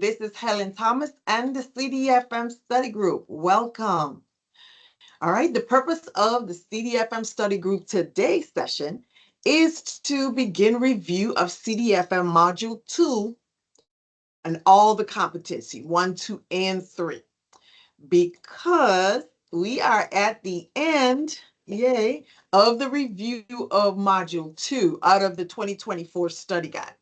This is Helen Thomas and the CDFM Study Group. Welcome. All right, the purpose of the CDFM Study Group today's session is to begin review of CDFM Module 2 and all the competency 1, 2, and 3. Because we are at the end, yay, of the review of Module 2 out of the 2024 study guide.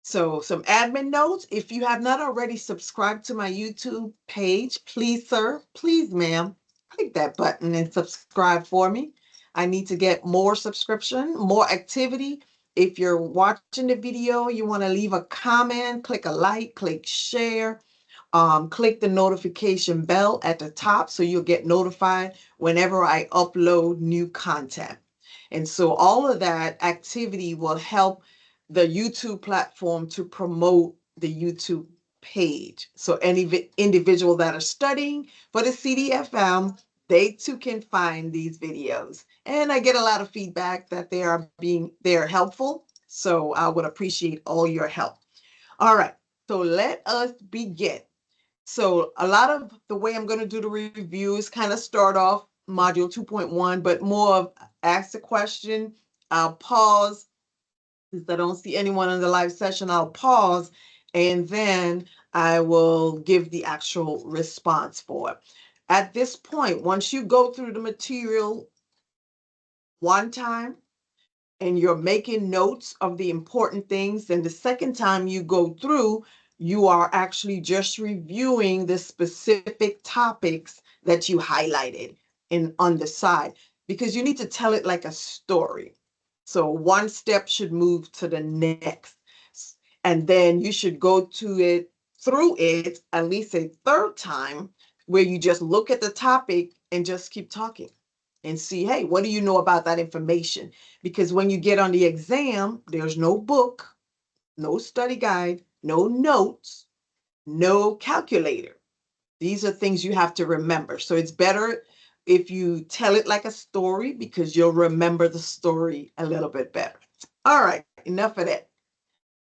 So some admin notes. If you have not already subscribed to my YouTube page, please, sir, please, ma'am, click that button and subscribe for me. I need to get more subscription, more activity. If you're watching the video, you want to leave a comment, click a like, click share, click the notification bell at the top so you'll get notified whenever I upload new content. And so all of that activity will help the YouTube platform to promote the YouTube page. So any individual that are studying for the CDFM, they too can find these videos. And I get a lot of feedback that they're helpful. So I would appreciate all your help. All right, so let us begin. So a lot of the way I'm going to do the review is kind of start off module 2.1, but more of ask the question, I'll pause. Since I don't see anyone in the live session, I'll pause and then I will give the actual response for it. At this point, once you go through the material one time and you're making notes of the important things, and the second time you go through, you are actually just reviewing the specific topics that you highlighted on the side, because you need to tell it like a story. So one step should move to the next. And then you should go through it at least a third time, where you just look at the topic and just keep talking and see, hey, what do you know about that information? Because when you get on the exam, there's no book, no study guide, no notes, no calculator. These are things you have to remember. So it's better if you tell it like a story, because you'll remember the story a little bit better. All right, enough of that.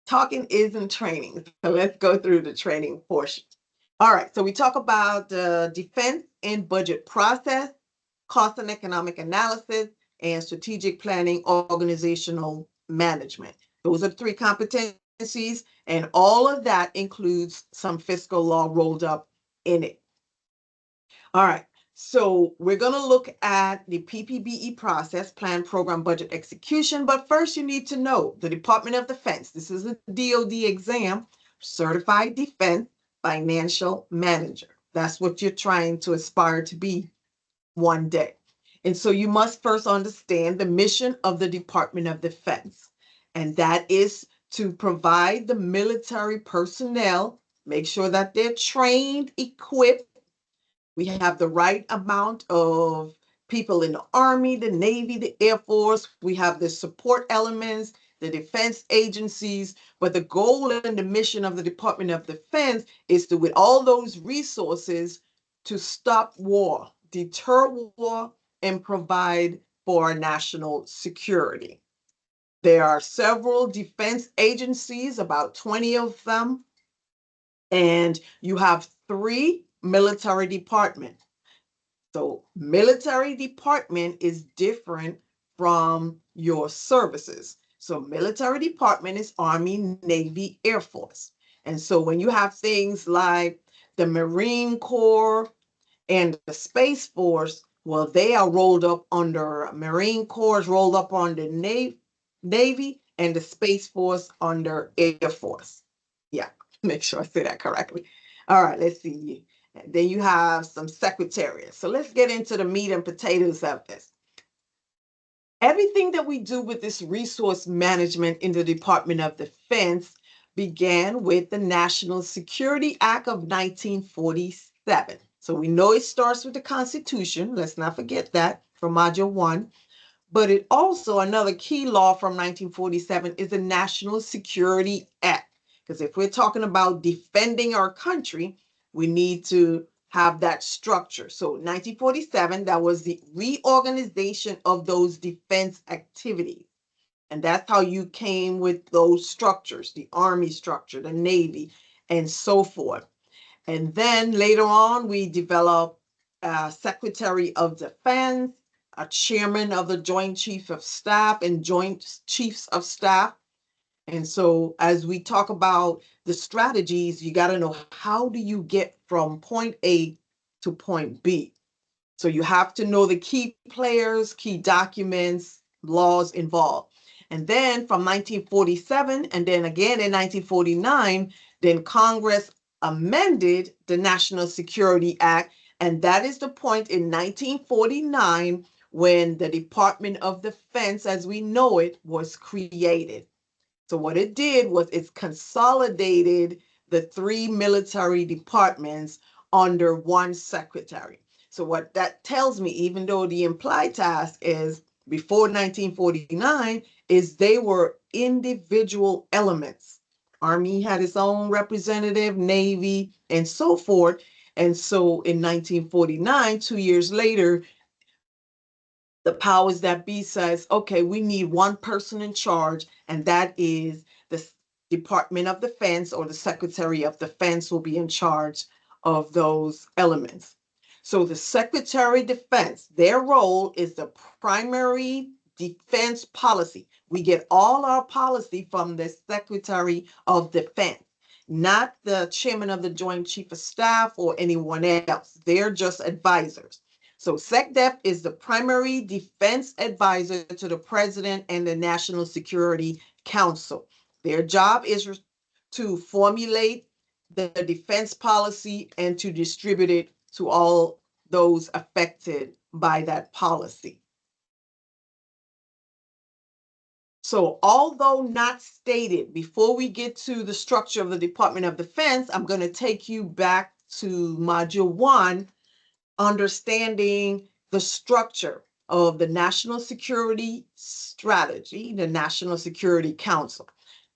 Talking isn't training. So let's go through the training portion. All right, so we talk about the defense and budget process, cost and economic analysis, and strategic planning, organizational management. Those are the three competencies, and all of that includes some fiscal law rolled up in it. All right, so we're going to look at the PPBE process, plan, program, budget, execution. But first, you need to know the Department of Defense. This is a DoD exam, Certified Defense Financial Manager. That's what you're trying to aspire to be one day. And so you must first understand the mission of the Department of Defense. And that is to provide the military personnel, make sure that they're trained, equipped. We have the right amount of people in the Army, the Navy, the Air Force. We have the support elements, the defense agencies. But the goal and the mission of the Department of Defense is to, with all those resources, to stop war, deter war, and provide for our national security. There are several defense agencies, about 20 of them, and you have 3 military departments. So military department is different from your services. So military department is Army, Navy, Air Force. And so when you have things like the Marine Corps and the Space Force, well, they are rolled up under Marine Corps, rolled up under Navy, and the Space Force under Air Force. Yeah, make sure I say that correctly. All right, let's see. Then you have some secretariats. So let's get into the meat and potatoes of this. Everything that we do with this resource management in the Department of Defense began with the National Security Act of 1947. So we know it starts with the Constitution. Let's not forget that from Module 1. But it also, another key law from 1947 is the National Security Act. Because if we're talking about defending our country, we need to have that structure. So 1947, that was the reorganization of those defense activities. And that's how you came with those structures, the Army structure, the Navy, and so forth. And then later on, we develop a Secretary of Defense, a chairman of the Joint Chiefs of Staff and Joint Chiefs of Staff. And so as we talk about the strategies, you got to know, how do you get from point A to point B? So you have to know the key players, key documents, laws involved. And then from 1947, and then again in 1949, then Congress amended the National Security Act. And that is the point in 1949 when the Department of Defense, as we know it, was created. So what it did was it consolidated the three military departments under one secretary. So what that tells me, even though the implied task is before 1949, is they were individual elements. Army had its own representative, Navy, and so forth. And so in 1949, 2 years later, the powers that be says, okay, we need one person in charge, and that is the Department of Defense, or the Secretary of Defense will be in charge of those elements. So the Secretary of Defense, their role is the primary defense policy. We get all our policy from the Secretary of Defense, not the chairman of the Joint Chief of Staff or anyone else. They're just advisors. So SecDef is the primary defense advisor to the president and the National Security Council. Their job is to formulate the defense policy and to distribute it to all those affected by that policy. So although not stated, before we get to the structure of the Department of Defense, I'm going to take you back to Module 1, understanding the structure of the National Security Strategy, the National Security Council.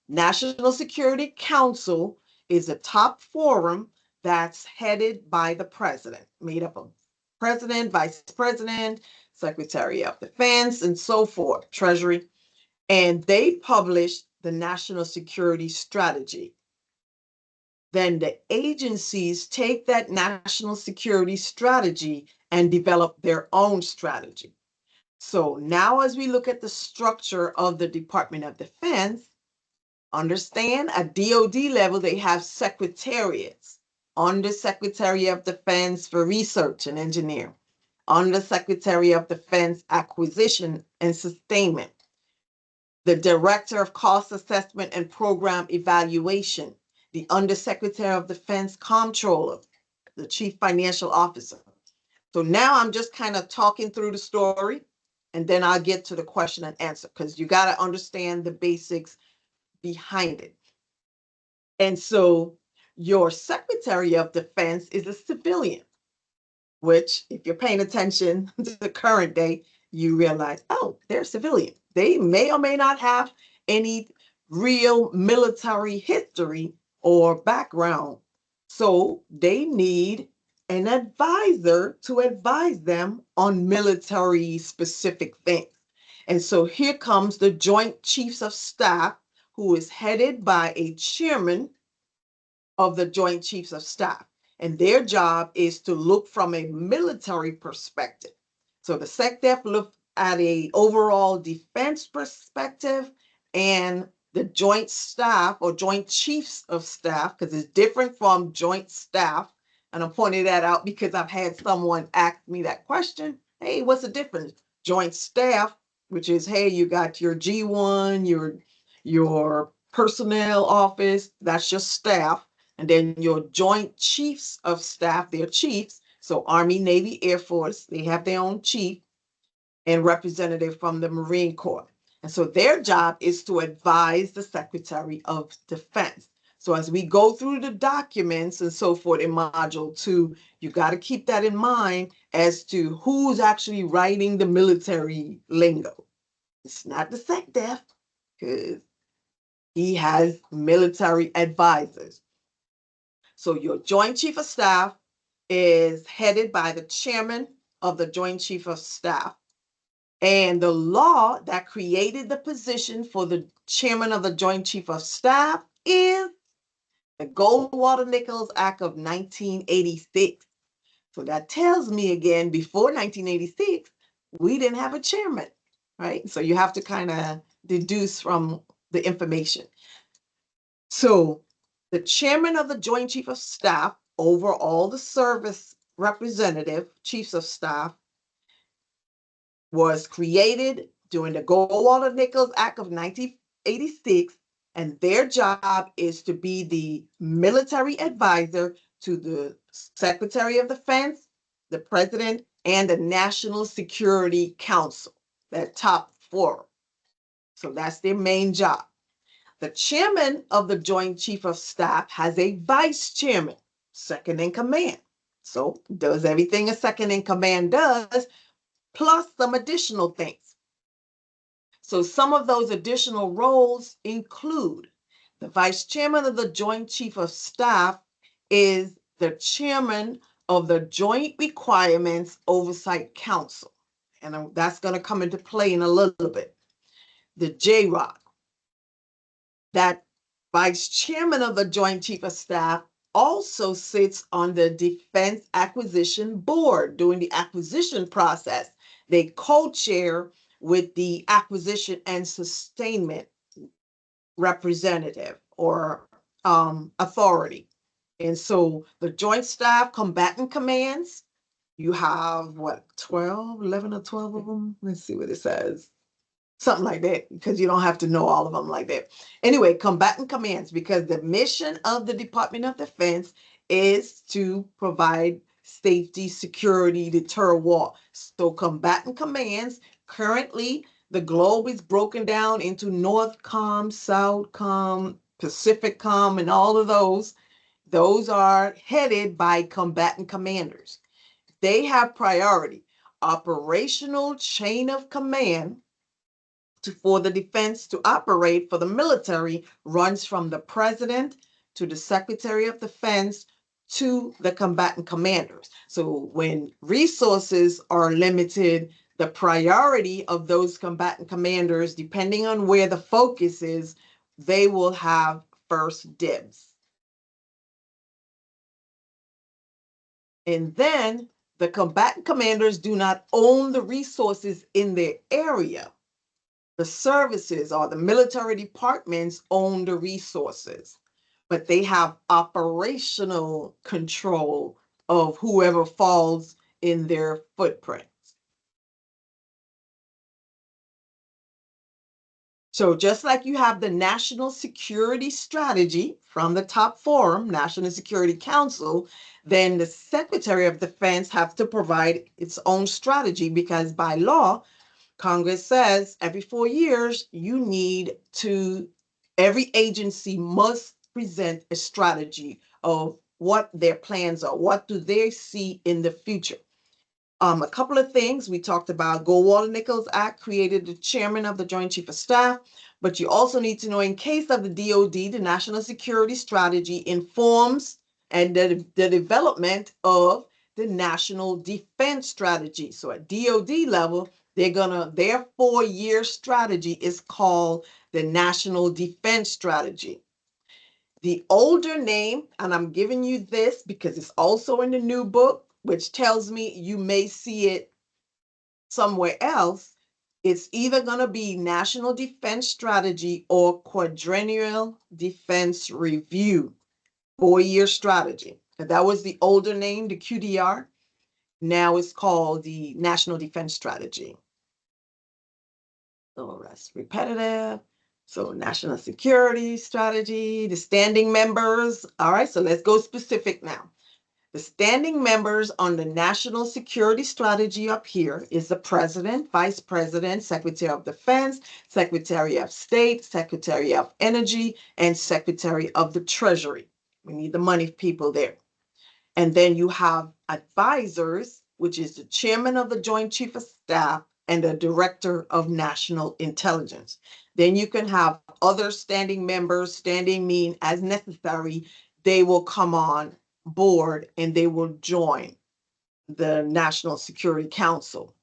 National Security Council is a top forum that's headed by the president, made up of president, vice president, secretary of defense, and so forth, treasury. And they publish the National Security Strategy. Then the agencies take that national security strategy and develop their own strategy. So now as we look at the structure of the Department of Defense, understand at DoD level, they have secretariats. Under Secretary of Defense for Research and Engineering, under Secretary of Defense Acquisition and Sustainment, the Director of Cost Assessment and Program Evaluation, the Undersecretary of Defense Comptroller, the Chief Financial Officer. So now I'm just kind of talking through the story, and then I'll get to the question and answer, because you got to understand the basics behind it. And so your Secretary of Defense is a civilian, which if you're paying attention to the current day, you realize, oh, they're civilian. They may or may not have any real military history or background. So they need an advisor to advise them on military specific things. And so here comes the Joint Chiefs of Staff, who is headed by a chairman of the Joint Chiefs of Staff. And their job is to look from a military perspective. So the SecDef looked at a overall defense perspective, and the Joint Staff or Joint Chiefs of Staff, because it's different from Joint Staff. And I'm pointing that out because I've had someone ask me that question. Hey, what's the difference? Joint Staff, which is, hey, you got your G1, your personnel office, that's your staff. And then your Joint Chiefs of Staff, they're chiefs. So Army, Navy, Air Force, they have their own chief and representative from the Marine Corps. And so their job is to advise the Secretary of Defense. So as we go through the documents and so forth in Module 2, you got to keep that in mind as to who's actually writing the military lingo. It's not the SecDef, because he has military advisors. So your Joint Chief of Staff is headed by the chairman of the Joint Chief of Staff. And the law that created the position for the chairman of the Joint Chief of Staff is the Goldwater-Nichols Act of 1986. So that tells me again, before 1986, we didn't have a chairman, right? So you have to kind of deduce from the information. So the chairman of the Joint Chief of Staff over all the service representative chiefs of staff was created during the Goldwater-Nichols Act of 1986, and their job is to be the military advisor to the Secretary of Defense, the President, and the National Security Council, that top four. So that's their main job. The chairman of the Joint Chief of Staff has a vice chairman, second in command. So does everything a second in command does, plus some additional things. So some of those additional roles include the vice chairman of the Joint Chief of Staff is the chairman of the Joint Requirements Oversight Council. And that's going to come into play in a little bit. The JROC. That vice chairman of the Joint Chief of Staff also sits on the Defense Acquisition Board during the acquisition process. They co-chair with the Acquisition and Sustainment Representative or authority. And so the Joint Staff Combatant Commands, you have what, 12, 11 or 12 of them? Let's see what it says. Something like that, because you don't have to know all of them like that. Anyway, combatant commands, because the mission of the Department of Defense is to provide safety, security, deter war. So combatant commands, currently the globe is broken down into NORTHCOM, SOUTHCOM, PacificCom, and all of those. Those are headed by combatant commanders. They have priority. Operational chain of command for the defense to operate for the military runs from the president to the secretary of defense to the combatant commanders. So when resources are limited, the priority of those combatant commanders, depending on where the focus is, they will have first dibs. And then the combatant commanders do not own the resources in their area. The services or the military departments own the resources, but they have operational control of whoever falls in their footprint. So just like you have the National Security Strategy from the top forum, National Security Council, then the Secretary of Defense has to provide its own strategy, because by law, Congress says every 4 years, every agency must present a strategy of what their plans are. What do they see in the future? A couple of things we talked about. Goldwater-Nichols Act created the chairman of the Joint Chief of Staff, but you also need to know, in case of the DoD, the National Security Strategy informs and the development of the National Defense Strategy. So at DoD level, their 4-year strategy is called the National Defense Strategy. The older name, and I'm giving you this because it's also in the new book, which tells me you may see it somewhere else. It's either going to be National Defense Strategy or Quadrennial Defense Review, 4-year strategy. That was the older name, the QDR. Now it's called the National Defense Strategy. So that's repetitive. So national security strategy, the standing members. All right, so let's go specific now. The standing members on the national security strategy up here is the president, vice president, secretary of defense, secretary of state, secretary of energy, and secretary of the treasury. We need the money people there. And then you have advisors, which is the chairman of the Joint Chief of Staff and the director of national intelligence. Then you can have other standing members. Standing mean as necessary, they will come on board and they will join the National Security Council.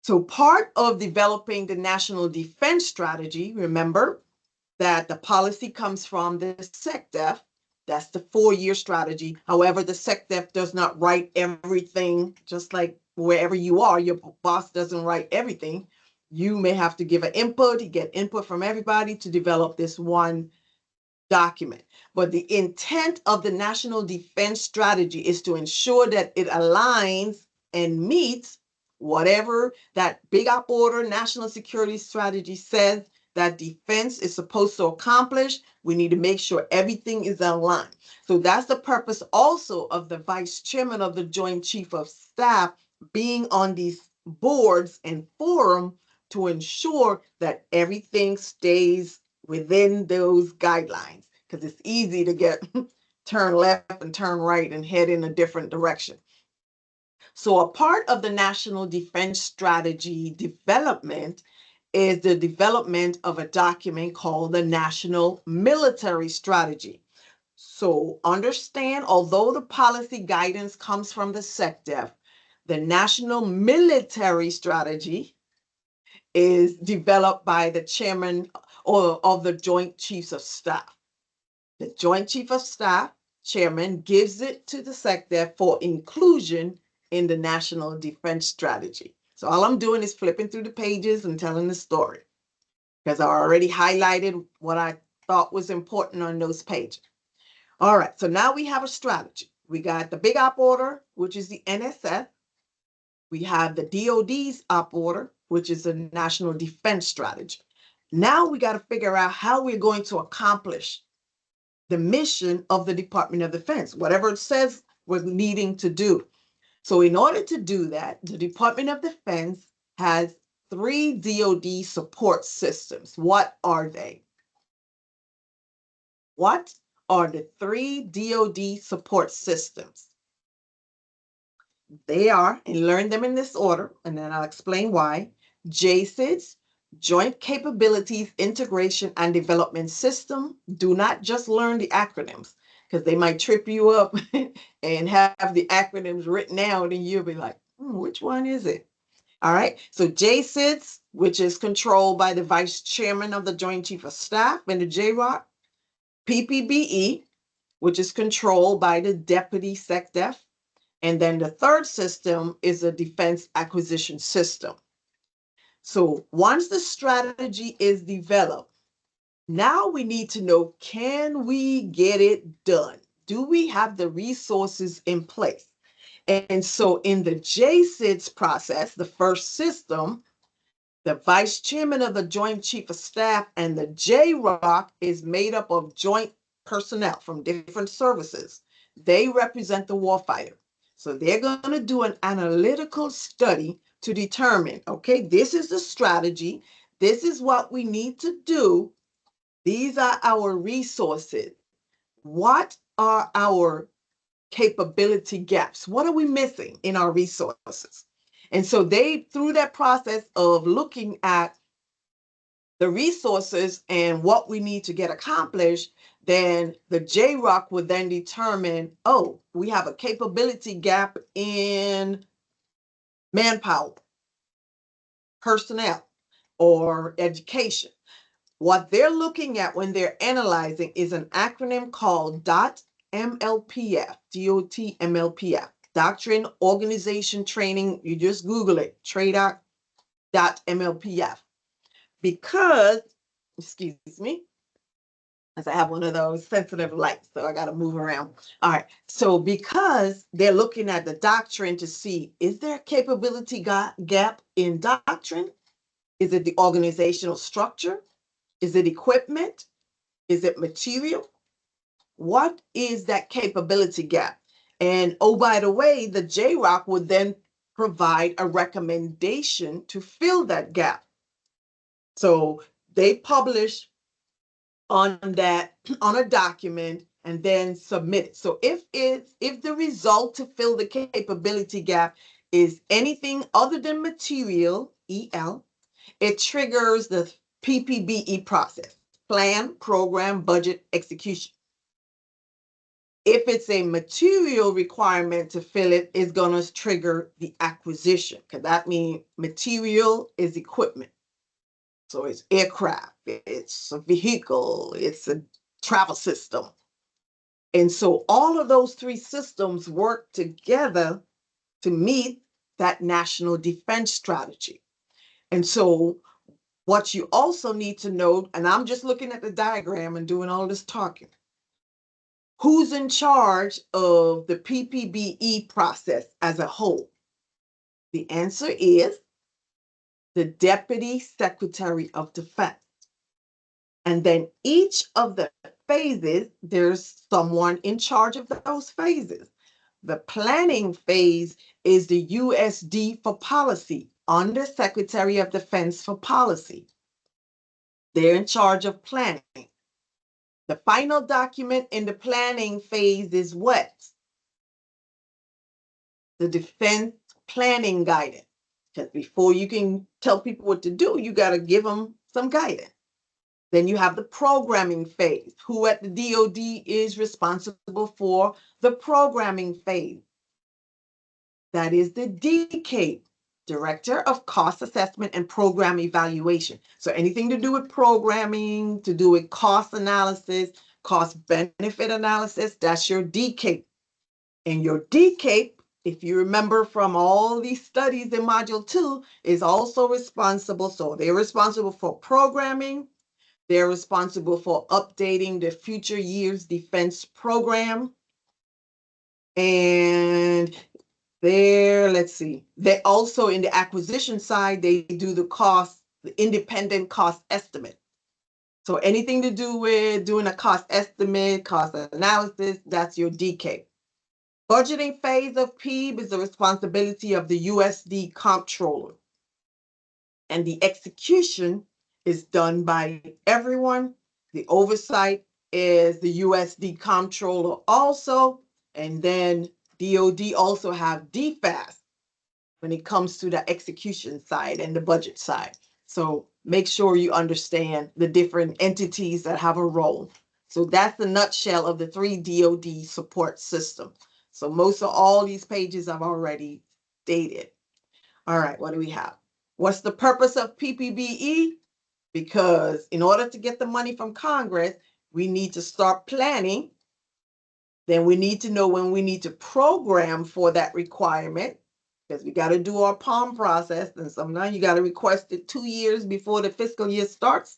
So part of developing the National Defense Strategy, remember, that the policy comes from the SecDef. That's the 4-year strategy. However, the SecDef does not write everything, just like wherever you are, your boss doesn't write everything. You may have to give an input, you get input from everybody to develop this one document. But the intent of the National Defense Strategy is to ensure that it aligns and meets whatever that big op order national security strategy says that defense is supposed to accomplish. We need to make sure everything is aligned. So that's the purpose also of the vice chairman of the Joint Chief of Staff being on these boards and forum to ensure that everything stays within those guidelines, because it's easy to get turn left and turn right and head in a different direction. So a part of the National Defense Strategy development is the development of a document called the National Military Strategy. So understand, although the policy guidance comes from the SecDef, the National Military Strategy is developed by the chairman of the Joint Chiefs of Staff. The Joint Chief of Staff chairman gives it to the SecDef for inclusion in the National Defense Strategy. So all I'm doing is flipping through the pages and telling the story, because I already highlighted what I thought was important on those pages. All right, so now we have a strategy. We got the big op order, which is the NSF. We have the DOD's op order, which is the National Defense Strategy. Now we got to figure out how we're going to accomplish the mission of the Department of Defense, whatever it says we're needing to do. So in order to do that, the Department of Defense has 3 DOD support systems. What are they? What are the 3 DOD support systems? They are, and learn them in this order, and then I'll explain why. JCIDS, Joint Capabilities Integration and Development System. Do not just learn the acronyms, because they might trip you up and have the acronyms written out, and you'll be like, which one is it? All right, so JCIDS, which is controlled by the Vice Chairman of the Joint Chief of Staff and the JROC. PPBE, which is controlled by the Deputy SecDef. And then the third system is a defense acquisition system. So once the strategy is developed, now we need to know, can we get it done? Do we have the resources in place? And so in the JCIDS process, the first system, the Vice Chairman of the Joint Chief of Staff and the JROC is made up of joint personnel from different services. They represent the warfighter. So they're going to do an analytical study to determine, okay, this is the strategy. This is what we need to do. These are our resources. What are our capability gaps? What are we missing in our resources? And so they, through that process of looking at the resources and what we need to get accomplished, then the JROC would then determine, oh, we have a capability gap in manpower, personnel, or education. What they're looking at when they're analyzing is an acronym called DOT-MLPF, DOT-MLPF, Doctrine, Organization, Training. You just Google it, TRADOC.MLPF. Because, excuse me, as I have one of those sensitive lights, so I got to move around. All right, so because they're looking at the doctrine to see, is there a capability gap in doctrine? Is it the organizational structure? Is it equipment? Is it material? What is that capability gap? And oh, by the way, the JROC would then provide a recommendation to fill that gap. So they publish on that, on a document, and then submit it. So if the result to fill the capability gap is anything other than material, EL, it triggers the PPBE process, plan, program, budget, execution. If it's a material requirement to fill it, it's going to trigger the acquisition, because that means material is equipment. So it's aircraft, it's a vehicle, it's a travel system. And so all of those three systems work together to meet that national defense strategy. And so what you also need to know, and I'm just looking at the diagram and doing all this talking, who's in charge of the PPBE process as a whole? The answer is the Deputy Secretary of Defense. And then each of the phases, there's someone in charge of those phases. The planning phase is the USD for policy, Under Secretary of Defense for policy. They're in charge of planning. The final document in the planning phase is what? The defense planning guidance. Because before you can tell people what to do, you got to give them some guidance. Then you have the programming phase. Who at the DoD is responsible for the programming phase? That is the DCAPE, Director of Cost Assessment and Program Evaluation. So anything to do with programming, to do with cost analysis, cost benefit analysis, that's your DCAPE. And your DCAPE, if you remember from all these studies in Module 2, is also responsible. So they're responsible for programming. They're responsible for updating the future year's defense program. And let's see, they also in the acquisition side, they do the independent cost estimate. So anything to do with doing a cost estimate, cost analysis, that's your DK. Budgeting phase of PEB is the responsibility of the USD comptroller. And the execution is done by everyone. The oversight is the USD comptroller also. And then DoD also have DFAS when it comes to the execution side and the budget side. So make sure you understand the different entities that have a role. So that's the nutshell of the three DoD support systems. So most of all these pages I've already stated. All right, what do we have? What's the purpose of PPBE? Because in order to get the money from Congress, we need to start planning. Then we need to know when we need to program for that requirement, because we got to do our POM process. And sometimes you got to request it 2 years before the fiscal year starts.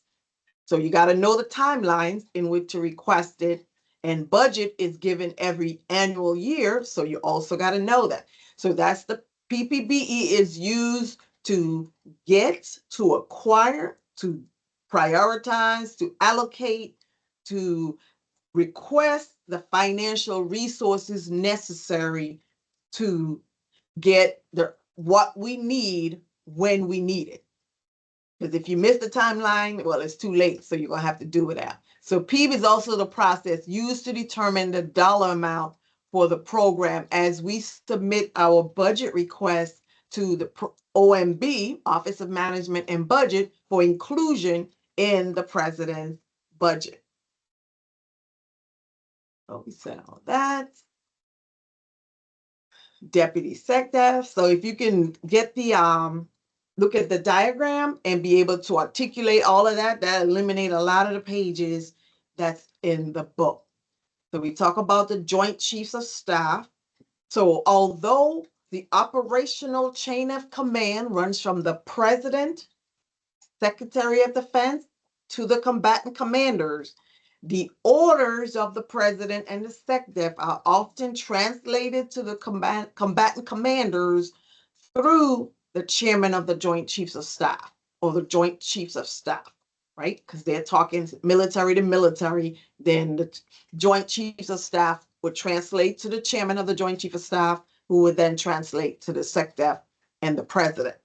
So you got to know the timelines in which to request it. And budget is given every annual year. So you also got to know that. So that's the PPBE is used to get, to acquire, to prioritize, to allocate, to request the financial resources necessary to get what we need when we need it. Because if you miss the timeline, well, it's too late. So you're going to have to do it out. So PEB is also the process used to determine the dollar amount for the program as we submit our budget request to the OMB, Office of Management and Budget, for inclusion in the president's budget. So we said all that. Deputy SecDef. So if you can get the look at the diagram and be able to articulate all of that, that eliminate a lot of the pages that's in the book. So we talk about the Joint Chiefs of Staff. So although the operational chain of command runs from the President, Secretary of Defense, to the combatant commanders, the orders of the President and the SecDef are often translated to the combatant commanders through the chairman of the Joint Chiefs of Staff or the Joint Chiefs of Staff, right? Because they're talking military to military. Then the Joint Chiefs of Staff would translate to the chairman of the Joint Chiefs of Staff, who would then translate to the SecDef and the President.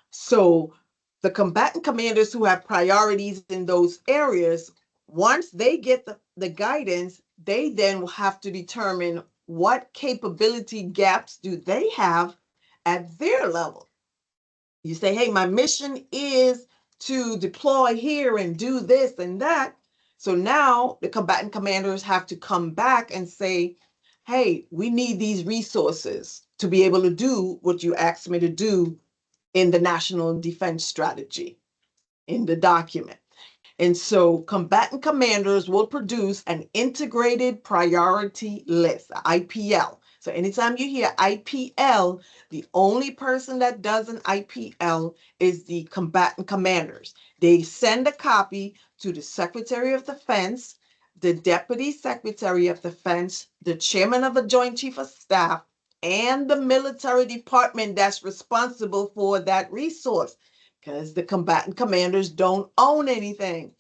So the combatant commanders who have priorities in those areas, once they get the guidance, they then will have to determine what capability gaps do they have at their level. You say, hey, my mission is to deploy here and do this and that. So now the combatant commanders have to come back and say, hey, we need these resources to be able to do what you asked me to do in the National Defense Strategy, in the document. And so combatant commanders will produce an integrated priority list, IPL. So anytime you hear IPL, the only person that does an IPL is the combatant commanders. They send a copy to the Secretary of Defense, the Deputy Secretary of Defense, the Chairman of the Joint Chief of Staff, and the military department that's responsible for that resource, because the combatant commanders don't own anything.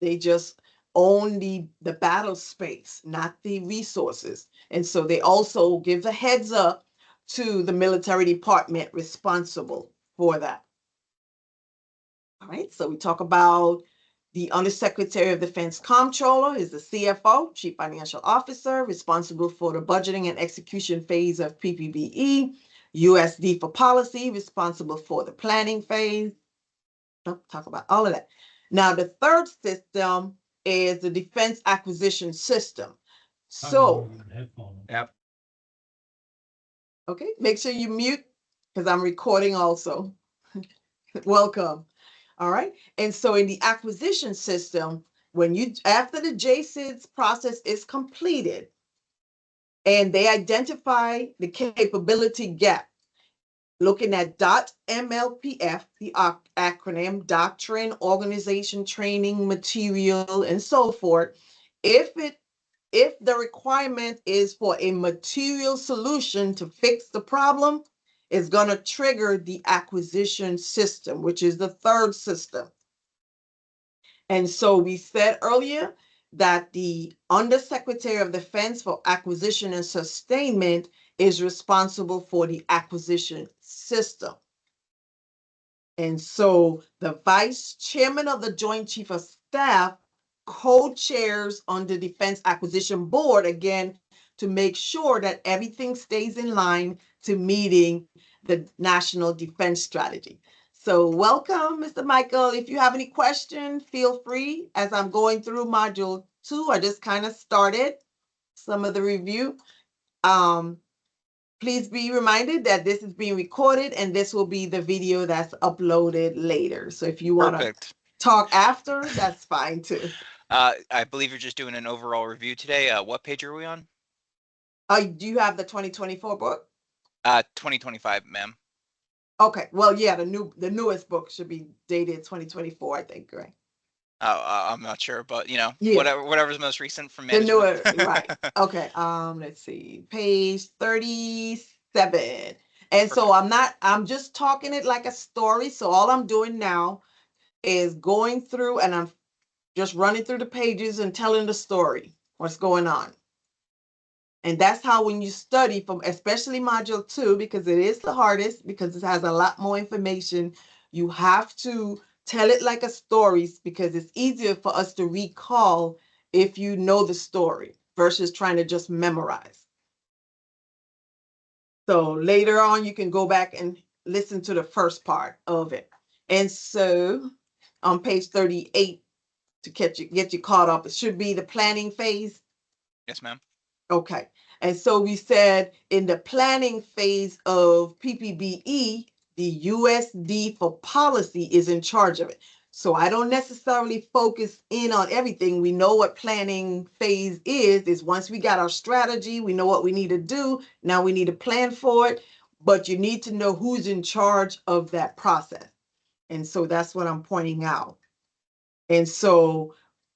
They just own the battle space, not the resources. And so they also give a heads up to the military department responsible for that. All right, so we talk about the Undersecretary of Defense Comptroller is the CFO, Chief Financial Officer, responsible for the budgeting and execution phase of PPBE. USD for policy, responsible for the planning phase. Talk about all of that. Now, the third system is the Defense Acquisition System. So, Yep. okay, make sure you mute because I'm recording also. Welcome. All right. And so in the acquisition system, when you after the JCIDS process is completed and they identify the capability gap, looking at .MLPF, the acronym, doctrine, organization, training, material, and so forth. If the requirement is for a material solution to fix the problem, it's going to trigger the acquisition system, which is the third system. And so we said earlier that the Undersecretary of Defense for Acquisition and Sustainment is responsible for the acquisition system. And so the Vice Chairman of the Joint Chief of Staff co-chairs on the Defense Acquisition Board, again, to make sure that everything stays in line to meeting the National Defense Strategy. So welcome, Mr. Michael. If you have any questions, feel free. As I'm going through Module 2, I just kind of started some of the review. Please be reminded that this is being recorded and this will be the video that's uploaded later. So if you want to talk after, that's fine too. I believe you're just doing an overall review today. What page are we on? Do you have the 2024 book? 2025, ma'am. Okay. Well, yeah, the newest book should be dated 2024, I think, right? I'm not sure, but Yeah. whatever's most recent from The management. newer, right. Okay. Let's see. Page 37. And so I'm just talking it like a story. So all I'm doing now is going through and I'm just running through the pages and telling the story, what's going on. And that's how when you study from especially module 2, because it is the hardest, because it has a lot more information, you have to tell it like a story because it's easier for us to recall if you know the story versus trying to just memorize. So later on, you can go back and listen to the first part of it. And so on page 38, to get you caught up, it should be the planning phase. Yes, ma'am. Okay. And so we said in the planning phase of PPBE, the USD for policy is in charge of it. So I don't necessarily focus in on everything. We know what planning phase is once we got our strategy, we know what we need to do. Now we need to plan for it, but you need to know who's in charge of that process. And so that's what I'm pointing out. And so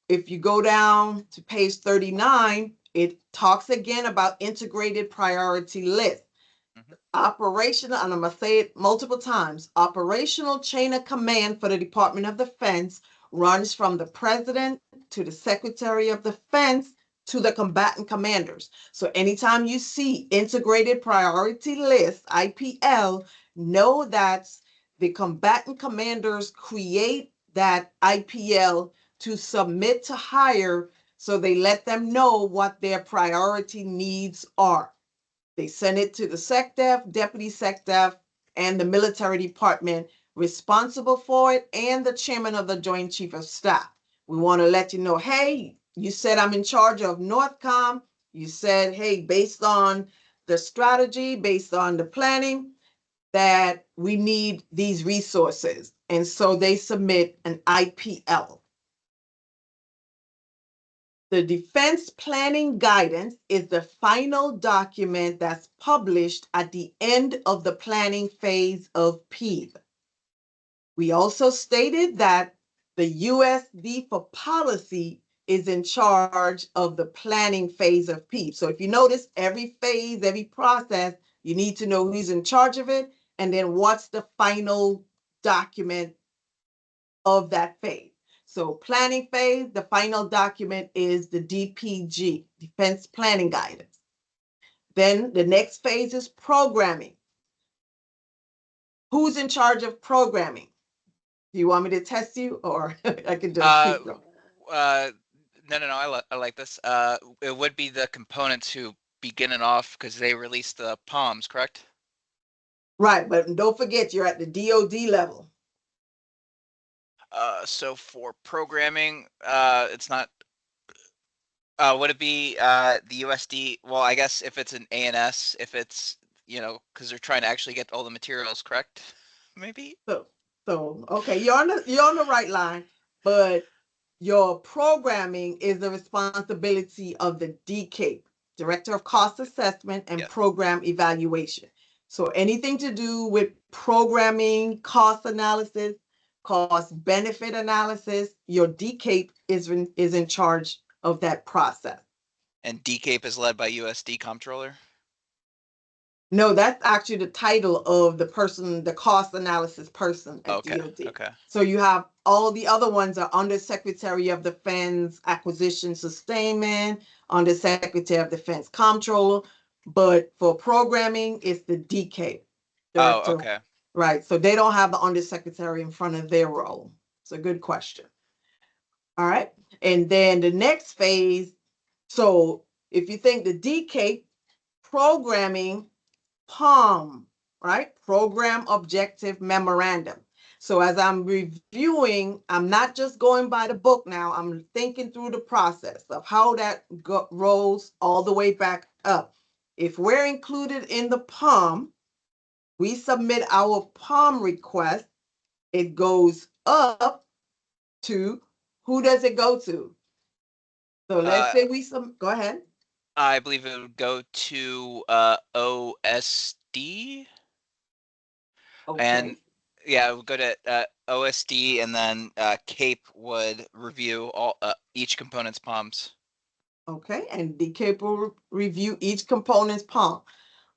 if you go down to page 39, it talks again about integrated priority list. Operational, and I'm going to say it multiple times, operational chain of command for the Department of Defense runs from the President to the Secretary of Defense to the combatant commanders. So anytime you see integrated priority list, IPL, know that the combatant commanders create that IPL to submit to hire, so they let them know what their priority needs are. They send it to the SecDef, Deputy SecDef, and the military department responsible for it, and the chairman of the Joint Chief of Staff. We want to let you know, hey, you said I'm in charge of NORTHCOM. You said, hey, based on the strategy, based on the planning, that we need these resources. And so they submit an IPL. The Defense Planning Guidance is the final document that's published at the end of the planning phase of PEEB. We also stated that the USD for policy is in charge of the planning phase of PEEB. So if you notice, every phase, every process, you need to know who's in charge of it, and then what's the final document of that phase. So planning phase, the final document is the DPG, Defense Planning Guidance. Then the next phase is programming. Who's in charge of programming? Do you want me to test you, or I can just keep going? No. I like this. It would be the components who begin it off because they release the palms, correct? Right, but don't forget you're at the DoD level. So for programming, it's not. Would it be the USD? Well, I guess if it's an ANS, if it's because they're trying to actually get all the materials correct, maybe. So okay, you're on the right line, but your programming is the responsibility of the DCAPE, Director of Cost Assessment and Yeah. Program Evaluation. So anything to do with programming, cost analysis, cost benefit analysis, your DCAPE is in charge of that process. And DCAPE is led by USD Comptroller. No, that's actually the title of the person, the cost analysis person at Okay. DoD. Okay. So you have all the other ones are under Secretary of Defense Acquisition Sustainment, under Secretary of Defense Comptroller, but for programming, it's the DK Oh, Director. okay. Right. So they don't have the undersecretary in front of their role. It's a good question. All right. And then the next phase. So if you think the DK programming, POM, right? Program Objective Memorandum. So as I'm reviewing, I'm not just going by the book now. I'm thinking through the process of how that rolls all the way back up. If we're included in the POM, we submit our POM request. It goes up to, who does it go to? So let's say go ahead. I believe it would go to OSD. And Okay. yeah, it would go to OSD, and then CAPE would review all each component's POMs. Okay, and DK will review each component's POM.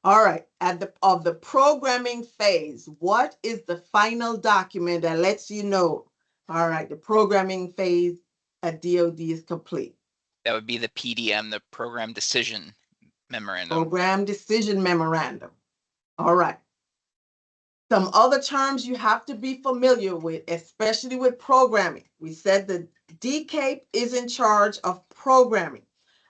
All right, at the programming phase, what is the final document that lets you know, all right, the programming phase at DoD is complete? That would be the PDM, the Program Decision Memorandum. Program Decision Memorandum. All right. Some other terms you have to be familiar with, especially with programming. We said the DCAPE is in charge of programming.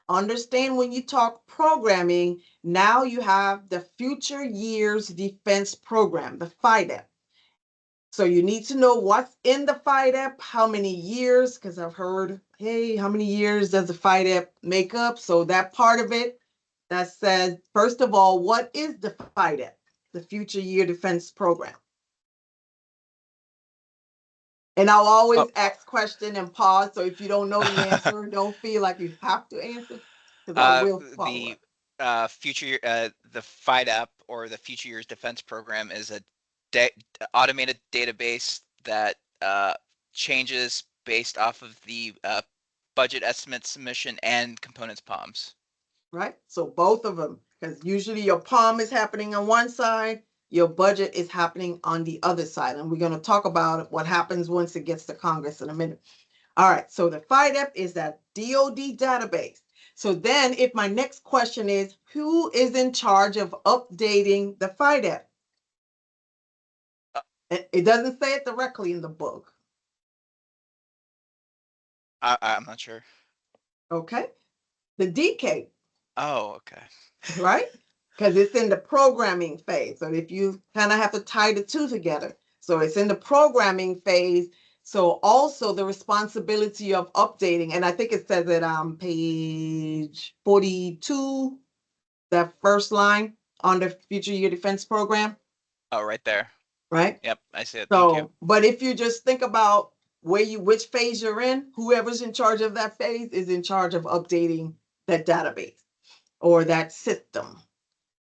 Understand when you talk programming, now you have the Future Years Defense Program, the FIDEP. So you need to know what's in the FIDEP, how many years, because I've heard, hey, how many years does the FIDEP make up? So that part of it that says, first of all, what is the FIDEP, the Future Year Defense Program? And I'll always ask question and pause. So if you don't know the answer, don't feel like you have to answer, because I will follow The up. the FIDAP, or the Future Years Defense Program, is a automated database that changes based off of the budget estimate submission and components POMs. Right? So both of them, because usually your POM is happening on one side, your budget is happening on the other side. And we're going to talk about what happens once it gets to Congress in a minute. All right, so the FIDEP is that DoD database. So then if my next question is, who is in charge of updating the FIDEP? It doesn't say it directly in the book. I'm not sure. Okay. The DK. Oh, okay. Right? Because it's in the programming phase. So if you kind of have to tie the two together. So it's in the programming phase. So also the responsibility of updating, and I think it says it on page 42, that first line on the Future Year Defense Program. Oh, right there. Right? Yep, I see it. Thank you. So, but if you just think about which phase you're in, whoever's in charge of that phase is in charge of updating that database or that system.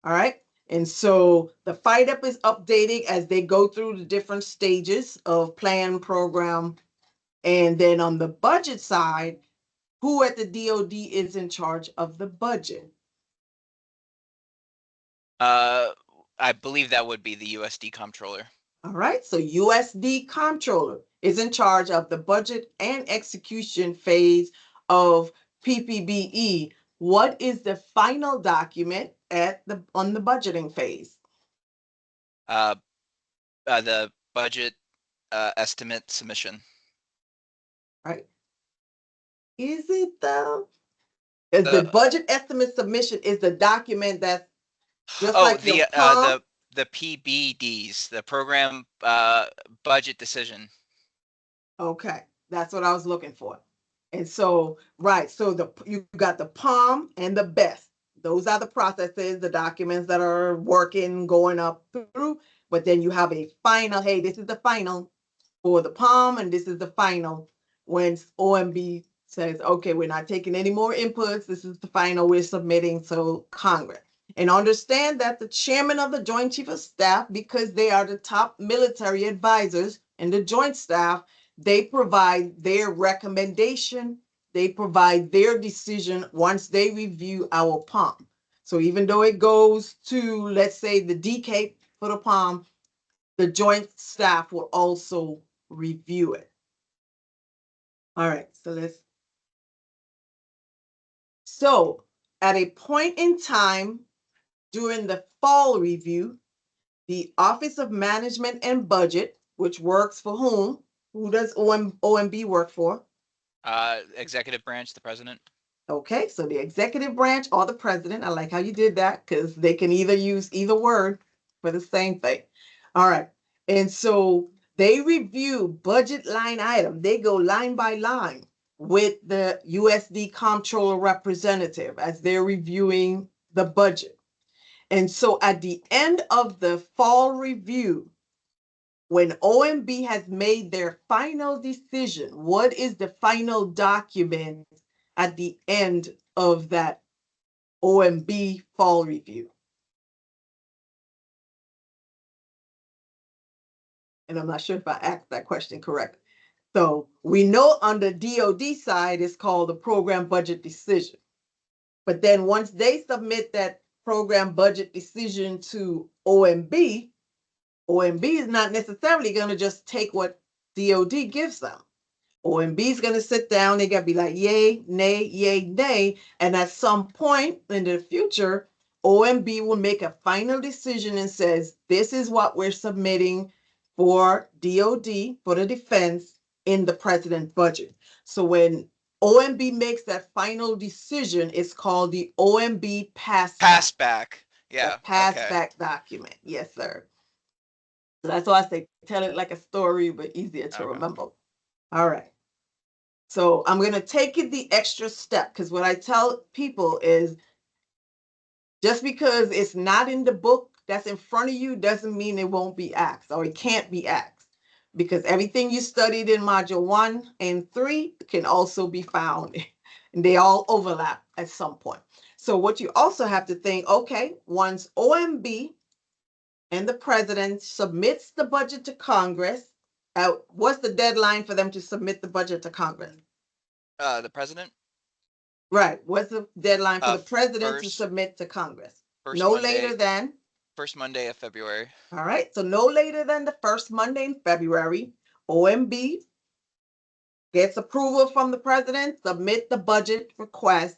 All right. And so the FIDUP is updating as they go through the different stages of plan, program. And then on the budget side, who at the DOD is in charge of the budget? I believe that would be the USD comptroller. All right. So USD comptroller is in charge of the budget and execution phase of PPBE. What is the final document on the budgeting phase? Uh, the budget estimate submission. Right. Is it though? Is the The budget estimate submission is the document that's just oh like your POM? the PBDs, the program budget decision. Okay, that's what I was looking for. And so, right, so you got the POM and the BEST. Those are the processes, the documents that are working, going up through. But then you have a final, hey, this is the final for the POM, and this is the final when OMB says, okay, we're not taking any more inputs. This is the final we're submitting to Congress. And understand that the chairman of the Joint Chief of Staff, because they are the top military advisors and the Joint Staff, they provide their recommendation, they provide their decision once they review our POM. So even though it goes to, let's say, the DK for the POM, the Joint Staff will also review it. All right, so at a point in time during the fall review, the Office of Management and Budget, which works for whom? Who does OMB work for? Executive branch, the president. Okay, so the executive branch or the president. I like how you did that because they can either use either word for the same thing. All right. And so they review budget line item. They go line by line with the USD comptroller representative as they're reviewing the budget. And so at the end of the fall review, when OMB has made their final decision, what is the final document at the end of that OMB fall review? And I'm not sure if I asked that question correctly. So we know on the DOD side, it's called the program budget decision. But then once they submit that program budget decision to OMB, OMB is not necessarily going to just take what DOD gives them. OMB is going to sit down. They got to be like, yay, nay. And at some point in the future, OMB will make a final decision and says, this is what we're submitting for DOD, for the defense in the president's budget. So when OMB makes that final decision, it's called the OMB Pass back. the Yeah. pass Okay. back document. Yes, sir. So that's why I say tell it like a story, but easier to Okay. remember. All right. So I'm going to take it the extra step because what I tell people is just because it's not in the book that's in front of you doesn't mean it won't be asked or it can't be asked because everything you studied in module 1 and 3 can also be found and they all overlap at some point. So what you also have to think, okay, once OMB and the president submits the budget to Congress, what's the deadline for them to submit the budget to Congress? The president. Right. What's the deadline for the president to First submit to Congress? first No Monday later than, first Monday of February. all right, so no later than the first Monday in February, OMB gets approval from the president, submit the budget request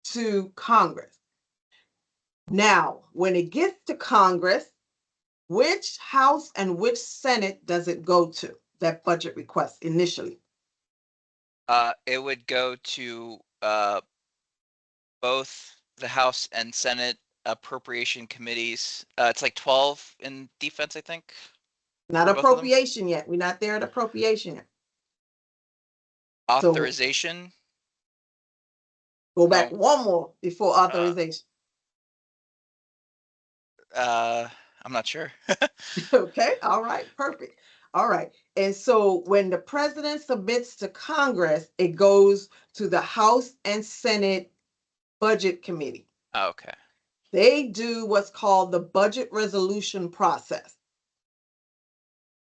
to Congress. Now, when it gets to Congress, which House and which Senate does it go to, that budget request initially? It would go to both the House and Senate appropriation committees. It's like 12 in defense, I think, Not for both of them. appropriation yet. We're not there at appropriation yet. So Authorization. go back No. one more before authorization. I'm not sure. Okay, all right, perfect. All right. And so when the president submits to Congress, it goes to the House and Senate Budget Committee. Okay. They do what's called the budget resolution process,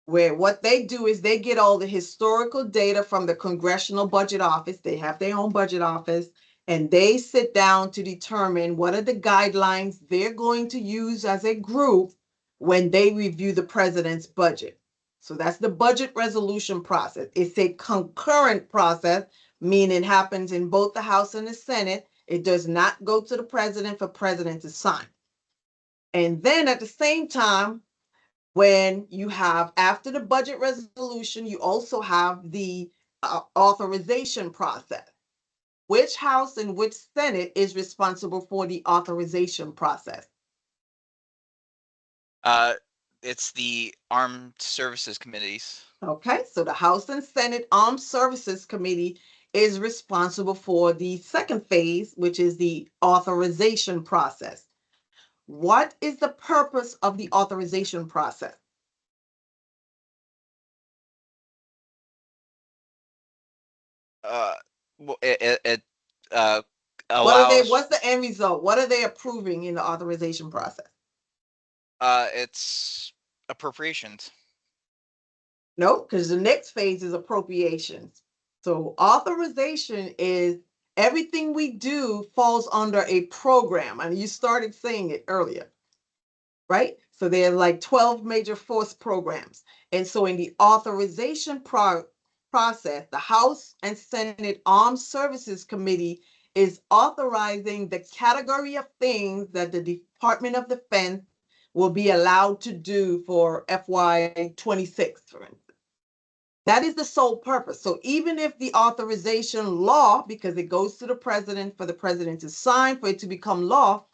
where what they do is they get all the historical data from the Congressional Budget Office. They have their own budget office, and they sit down to determine what are the guidelines they're going to use as a group when they review the president's budget. So that's the budget resolution process. It's a concurrent process, meaning it happens in both the House and the Senate. It does not go to the president for president to sign. And then at the same time, when you have, after the budget resolution, you also have the authorization process. Which House and which Senate is responsible for the authorization process? Uh, it's the Armed Services Committees. Okay, so the House and Senate Armed Services Committee is responsible for the second phase, which is the authorization process. What is the purpose of the authorization process? Uh, it What are they, allows. what's the end result? What are they approving in the authorization process? It's appropriations. No, because the next phase is appropriations. So authorization is everything we do falls under a program. And you started saying it earlier, right? So there are like 12 major force programs. And so in the authorization process, the House and Senate Armed Services Committee is authorizing the category of things that the Department of Defense will be allowed to do for FY 26, for instance. That is the sole purpose. So even if the authorization law, because it goes to the president for the president to sign for it to become law,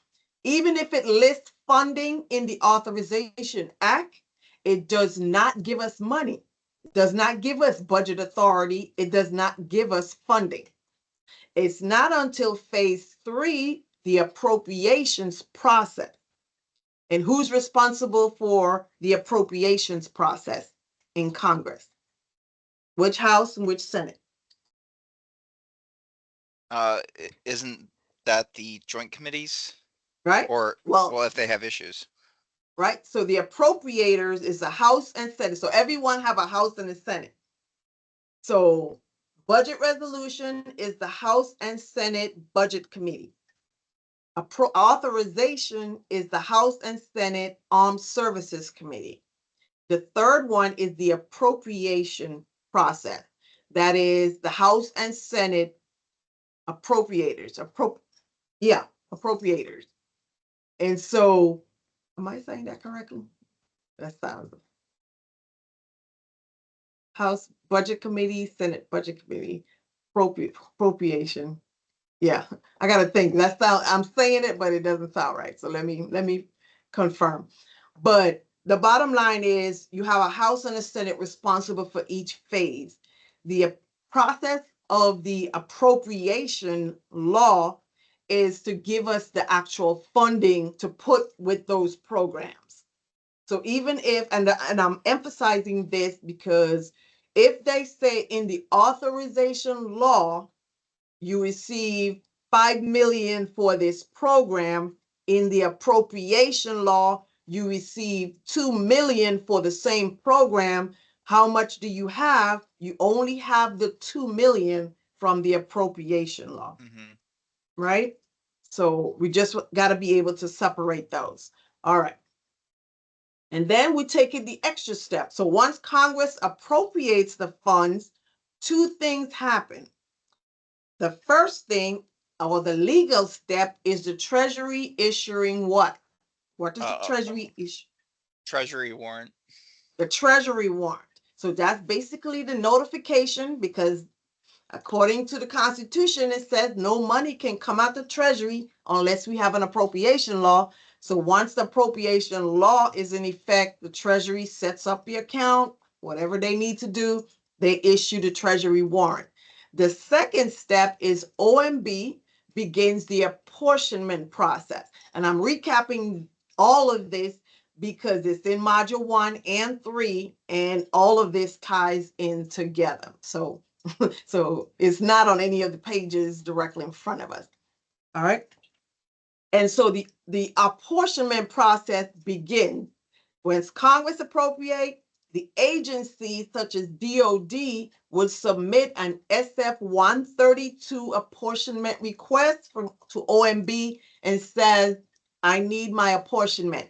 even if it lists funding in the Authorization Act, it does not give us money. It does not give us budget authority. It does not give us funding. It's not until phase 3, the appropriations process. And who's responsible for the appropriations process in Congress? Which House and which Senate? Isn't that the joint committees? Right? Or, Well, well, if they have issues. right? So the appropriators is the House and Senate. So everyone have a House and a Senate. So budget resolution is the House and Senate Budget Committee. Authorization is the House and Senate Armed Services Committee. The third one is the appropriation process. That is the House and Senate appropriators. Appropriators. And so, am I saying that correctly? That sounds House Budget Committee, Senate Budget Committee, appropriation. Yeah, I gotta think. That sound, I'm saying it, but it doesn't sound right. So let me confirm. But the bottom line is you have a House and a Senate responsible for each phase. The process of the appropriation law is to give us the actual funding to put with those programs. So even if, and I'm emphasizing this because if they say in the authorization law, you receive 5 million for this program, in the appropriation law, you receive 2 million for the same program. How much do you have? You only have the 2 million from the appropriation law, Mm-hmm. right? So we just got to be able to separate those. All right. And then we take it the extra step. So once Congress appropriates the funds, two things happen. The first thing, or the legal step, is the Treasury issuing what? What does the Treasury issue? Treasury warrant. The Treasury warrant. So that's basically the notification, because according to the Constitution, it says no money can come out the Treasury unless we have an appropriation law. So once the appropriation law is in effect, the Treasury sets up the account, whatever they need to do, they issue the Treasury warrant. The second step is OMB begins the apportionment process. And I'm recapping all of this because it's in module 1 and 3, and all of this ties in together. So, so it's not on any of the pages directly in front of us. All right. And so the apportionment process begins when Congress appropriate. The agencies such as DOD would submit an SF 132 apportionment request to OMB and says, I need my apportionment.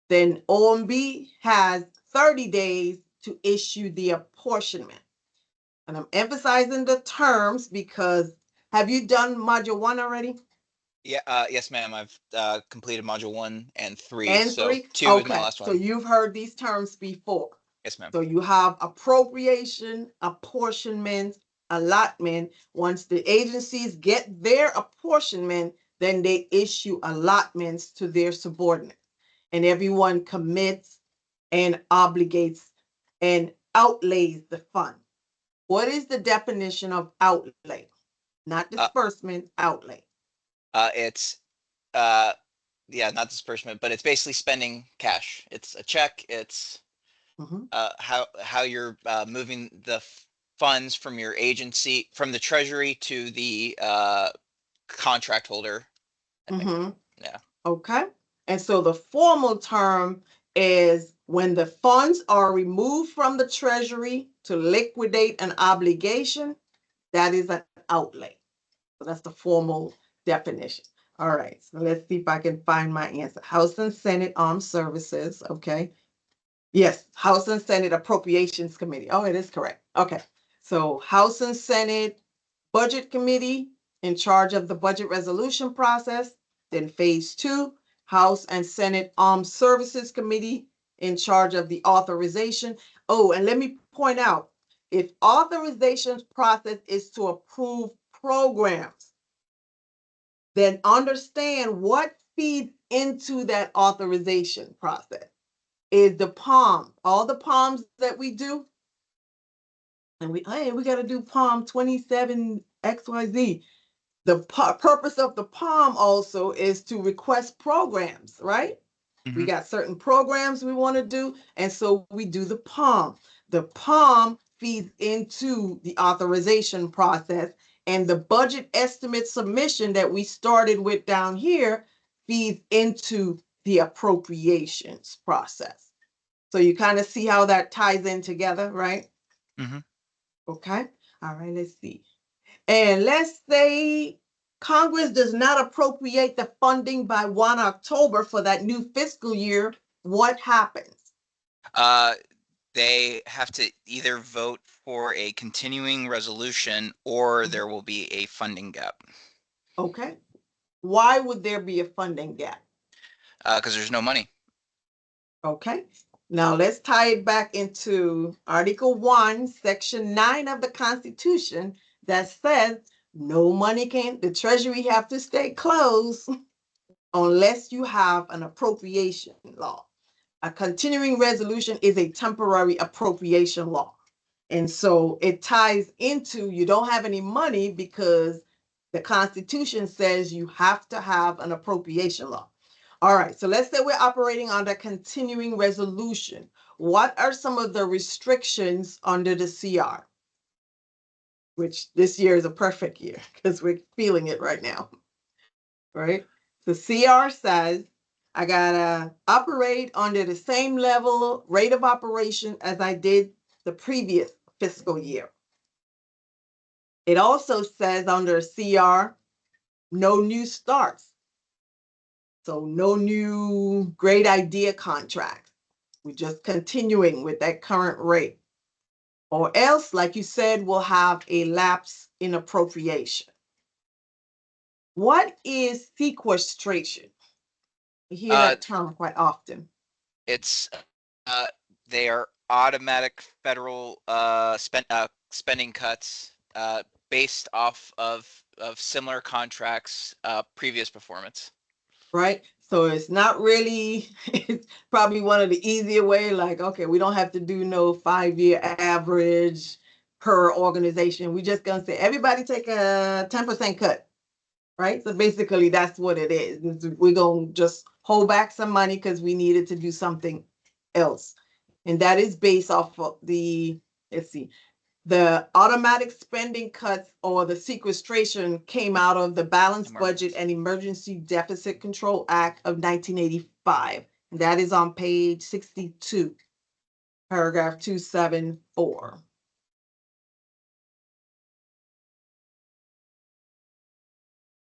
Then OMB has 30 days to issue the apportionment. And I'm emphasizing the terms because have you done module 1 already? Yeah, yes, ma'am. I've completed module 1 and 3, And so 3? 2 is my Okay. last So one. you've heard these terms before. Yes, ma'am. So you have appropriation, apportionment, allotment. Once the agencies get their apportionment, then they issue allotments to their subordinates. And everyone commits and obligates and outlays the fund. What is the definition of outlay? Not Uh, disbursement, outlay. it's uh, yeah, not disbursement, but it's basically spending cash. It's a check. It's Mm-hmm. how you're moving the funds from your agency, from the treasury to the contract holder, I think. Mm-hmm. Yeah. Okay. And so the formal term is when the funds are removed from the treasury to liquidate an obligation, that is an outlay. So that's the formal definition. All right. So let's see if I can find my answer. House and Senate Armed Services. Okay. Yes, House and Senate Appropriations Committee. Oh, it is correct. Okay. So House and Senate Budget Committee in charge of the budget resolution process. Then phase 2, House and Senate Armed Services Committee in charge of the authorization. Oh, and let me point out, if authorization process is to approve programs, then understand what feeds into that authorization process is the palm, all the palms that we do. And we got to do palm 27 XYZ. The purpose of the palm also is to request programs, right? We Mm-hmm. got certain programs we want to do, and so we do the palm. The palm feeds into the authorization process, and the budget estimate submission that we started with down here feeds into the appropriations process. So you kind of see how that ties in together, right? Mm-hmm. Okay. All right, let's see. And let's say Congress does not appropriate the funding by 1 October for that new fiscal year, what happens? Uh, they have to either vote for a continuing resolution or there will be a funding gap Okay. Why would there be a funding gap? because there's no money. Okay. Now let's tie it back into Article 1, Section 9 of the Constitution that says no money can, the Treasury have to stay closed unless you have an appropriation law. A continuing resolution is a temporary appropriation law. And so it ties into you don't have any money because the Constitution says you have to have an appropriation law. All right, so let's say we're operating under continuing resolution. What are some of the restrictions under the CR? Which this year is a perfect year because we're feeling it right now, right? The CR says I gotta operate under the same level rate of operation as I did the previous fiscal year. It also says under CR, no new starts. So no new great idea contracts. We're just continuing with that current rate. Or else, like you said, we'll have a lapse in appropriation. What is sequestration? We hear Uh, that term quite often. it's they are automatic federal spending cuts based off of similar contracts previous performance. Right? So it's not really, it's probably one of the easier way, like, okay, we don't have to do no 5-year average per organization. We just gonna say everybody take a 10% cut, right? So basically that's what it is. We're gonna just hold back some money because we needed to do something else. And that is based off of let's see, the automatic spending cuts or the sequestration came out of the Balanced Budget and Emergency Deficit Control Act of 1985. And that is on page 62, paragraph 274.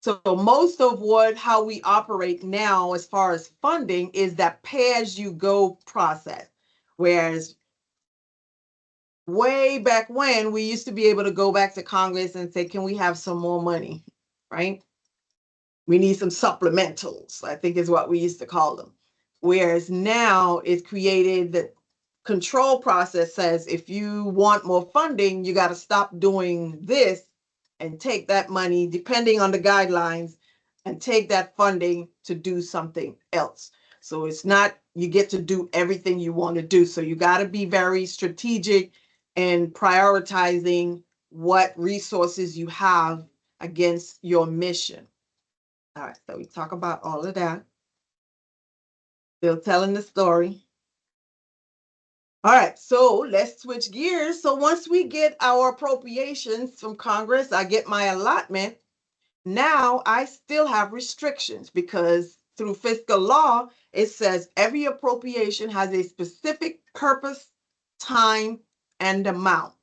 So most of how we operate now as far as funding is that pay as you go process. Whereas way back when we used to be able to go back to Congress and say, can we have some more money, right? We need some supplementals, I think is what we used to call them. Whereas now it's created the control process says, if you want more funding, you got to stop doing this and take that money, depending on the guidelines, and take that funding to do something else. So it's not, you get to do everything you want to do. So you got to be very strategic and prioritizing what resources you have against your mission. All right, so we talk about all of that. Still telling the story. All right, so let's switch gears. So once we get our appropriations from Congress, I get my allotment. Now I still have restrictions because through fiscal law, it says every appropriation has a specific purpose, time, and amount.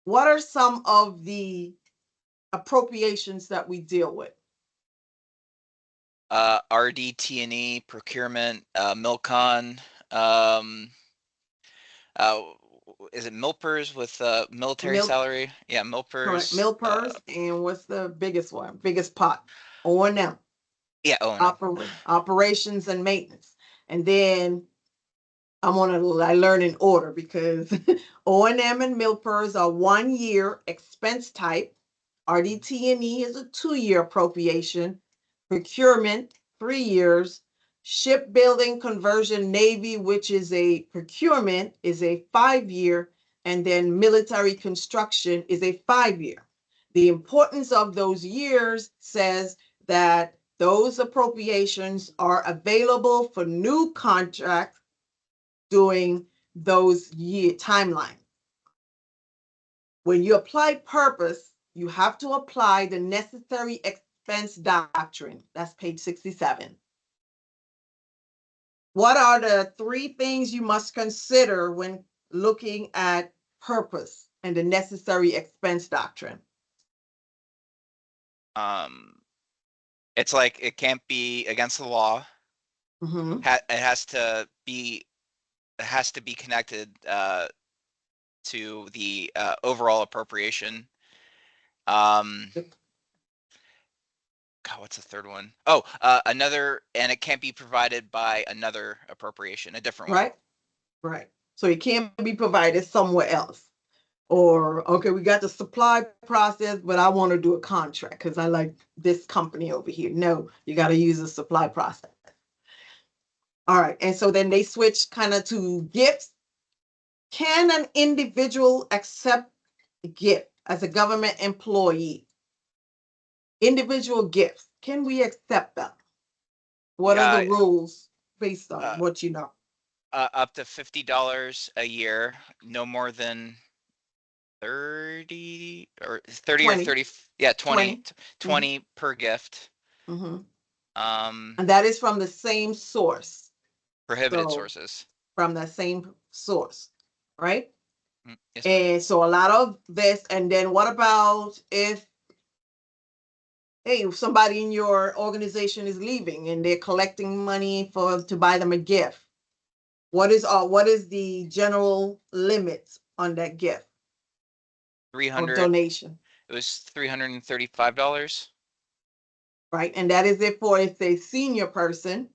What are some of the appropriations that we deal with? RDT&E, procurement, Milcon, uh, is it MILPERS with military Milk, salary? Yeah, correct. MILPERS. Milpers, and what's the biggest one? Biggest pot? O&M, Yeah, O&M. operations and maintenance. And then I learn in order because O&M and Milpers are 1 year expense type. RDT&E is a 2 year appropriation. Procurement, 3 years. Shipbuilding conversion Navy, which is a procurement, is a 5 year. And then military construction is a 5 year. The importance of those years says that those appropriations are available for new contracts during those year timeline. When you apply purpose, you have to apply the necessary expense doctrine. That's page 67. What are the 3 things you must consider when looking at purpose and the necessary expense doctrine? It's like it can't be against the law. Mm-hmm. It has to be connected to the overall appropriation. God, what's the third one? Oh, and it can't be provided by another appropriation, a different one. Right, right. So it can't be provided somewhere else. Or, okay, we got the supply process, but I want to do a contract because I like this company over here. No, you got to use a supply process. All right. And so then they switch kind of to gifts. Can an individual accept a gift as a government employee? Individual gifts, can we accept them? What are the Yeah, rules based on uh, what you know? up to $50 a year, no more than 30 or 30 or 20, 30. Yeah, 20, 20. Mm-hmm. 20 per gift. Mm-hmm. Um, And that is from the same source. prohibited So sources. from the same source, right? Yes, ma'am. And so a lot of this, and then what about if, hey, somebody in your organization is leaving and they're collecting money to buy them a gift? What is the general limit on that gift or 300. donation? It was $335. Right? And that is it for if a senior person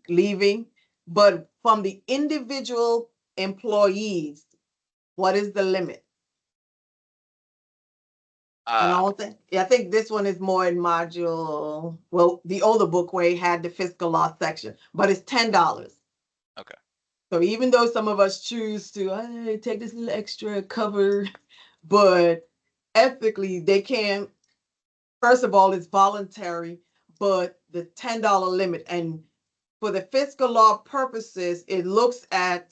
leaving, but from the individual employees, what is the limit? And Uh, I think this one is more in module. Well, the older book way had the fiscal law section, but it's $10. okay. So even though some of us choose to take this little extra cover, but ethically they can't. First of all, it's voluntary, but the $10 limit. And for the fiscal law purposes, it looks at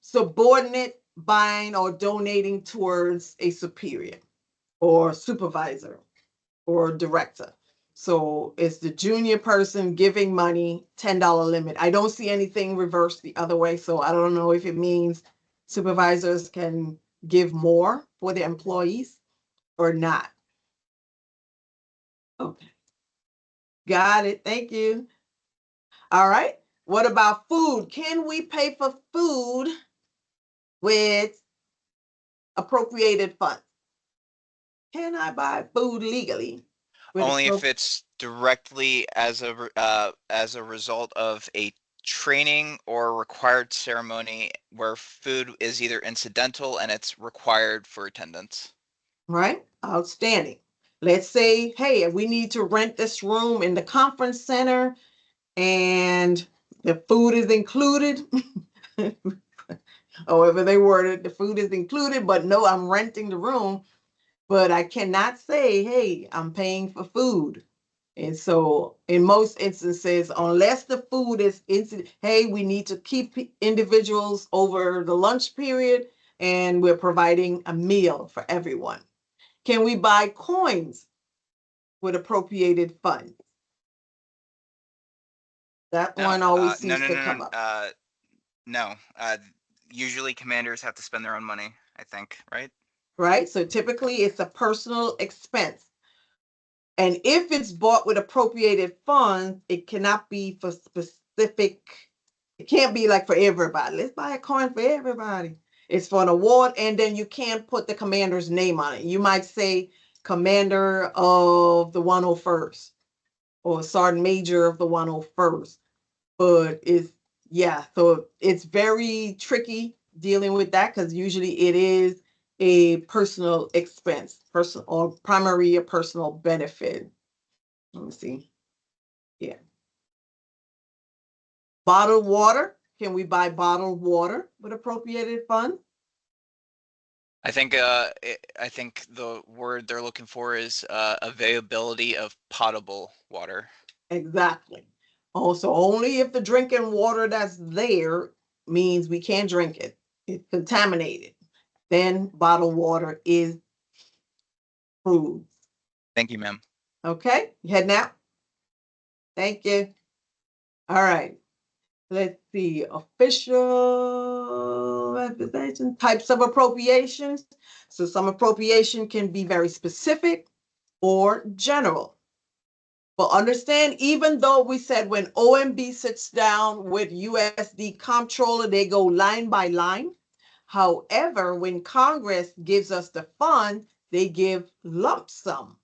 subordinate buying or donating towards a superior or supervisor or director. So it's the junior person giving money, $10 limit. I don't see anything reversed the other way. So I don't know if it means supervisors can give more for their employees or not. Okay, got it. Thank you. All right. What about food? Can we pay for food with appropriated funds? Can I buy food legally with Only if appropriate? it's directly as a result of a training or required ceremony where food is either incidental and it's required for attendance. Right? Outstanding. Let's say, hey, we need to rent this room in the conference center and the food is included. However they worded, the food is included, but no, I'm renting the room, but I cannot say, hey, I'm paying for food. And so, in most instances, unless the food is, hey, we need to keep individuals over the lunch period and we're providing a meal for everyone. Can we buy coins with appropriated funds? That one No, always no, seems no, to no, come no. up, No. Usually commanders have to spend their own money, I think, right? right? So typically it's a personal expense. And if it's bought with appropriated funds, it cannot be for specific, it can't be like for everybody. Let's buy a coin for everybody. It's for an award, and then you can't put the commander's name on it. You might say commander of the 101st or sergeant major of the 101st. But it's, yeah, so it's very tricky dealing with that because usually it is a personal expense, personal or primary or personal benefit. Let me see. Yeah. Bottled water. Can we buy bottled water with appropriated funds? I think the word they're looking for is availability of potable water. Exactly. Also, only if the drinking water that's there means we can't drink it, it's contaminated, then bottled water is approved. Thank you, ma'am. Okay, you heading out? Thank you. All right. Let's see. Official representation types of appropriations. So some appropriation can be very specific or general. But understand, even though we said when OMB sits down with USD comptroller, they go line by line. However, when Congress gives us the fund, they give lump sum.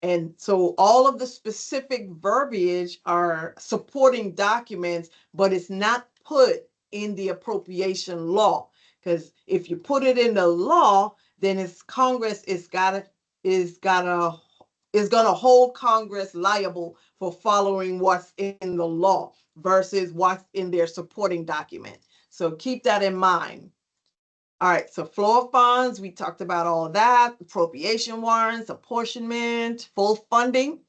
And so all of the specific verbiage are supporting documents, but it's not put in the appropriation law. Because if you put it in the law, then it's Congress is gonna hold Congress liable for following what's in the law versus what's in their supporting document. So keep that in mind. All right, so flow of funds, we talked about all of that, appropriation warrants, apportionment, full funding.